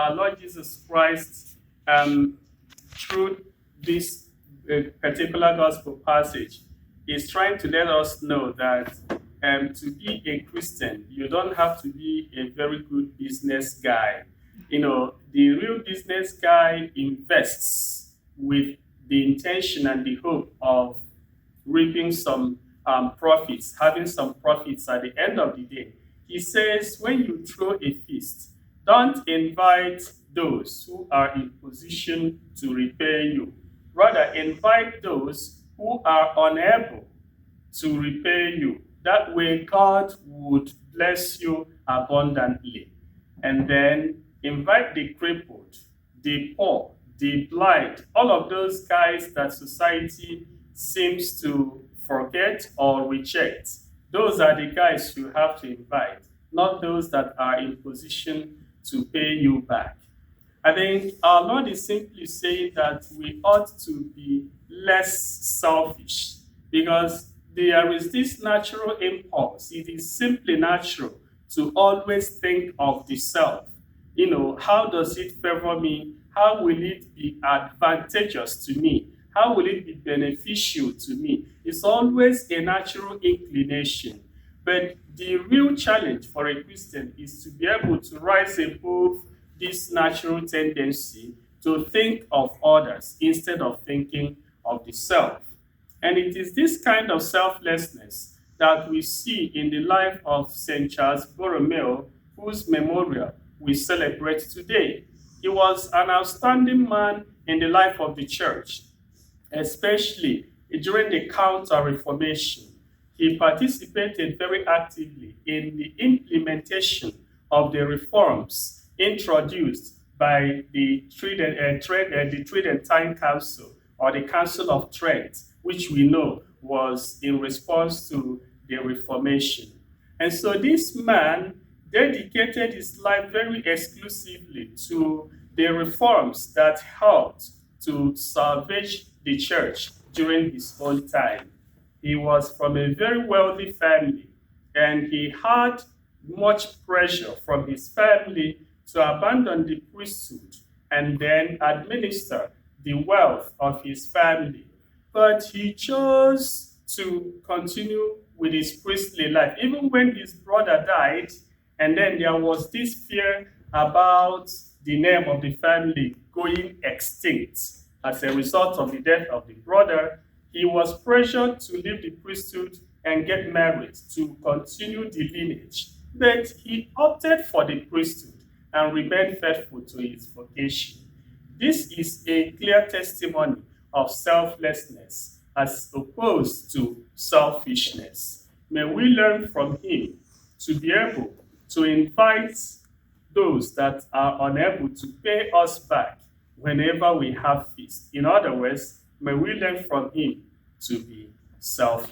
our Lord Jesus Christ, through this particular gospel passage, is trying to let us know that to be a Christian, you don't have to be a very good business guy. The real business guy invests with the intention and the hope of reaping some profits, having some profits at the end of the day. He says, when you throw a feast, don't invite those who are in position to repay you. Rather, invite those who are unable to repay you. That way, God would bless you abundantly. And then invite the crippled, the poor, the blind, all of those guys that society seems to forget or reject. Those are the guys you have to invite, not those that are in position to pay you back. I think our Lord is simply saying that we ought to be less selfish, because there is this natural impulse. It is simply natural to always think of the self. How does it favor me? How will it be advantageous to me? How will it be beneficial to me? It's always a natural inclination. But the real challenge for a Christian is to be able to rise above this natural tendency to think of others instead of thinking of the self. And it is this kind of selflessness that we see in the life of St. Charles Borromeo, whose memorial we celebrate today. He was an outstanding man in the life of the church, especially during the Counter-Reformation. He participated very actively in the implementation of the reforms introduced by the Tridentine Council, or the Council of Trent, which we know was in response to the Reformation. And so this man dedicated his life very exclusively to the reforms that helped to salvage the church during his own time. He was from a very wealthy family, and he had much pressure from his family to abandon the priesthood and then administer the wealth of his family. But he chose to continue with his priestly life, even when his brother died, and then there was this fear about the name of the family going extinct as a result of the death of the brother. He was pressured to leave the priesthood and get married to continue the lineage. But he opted for the priesthood and remained faithful to his vocation. This is a clear testimony of selflessness as opposed to selfishness. May we learn from him to be able to invite those that are unable to pay us back whenever we have feast. In other words, may we learn from him to be selfless.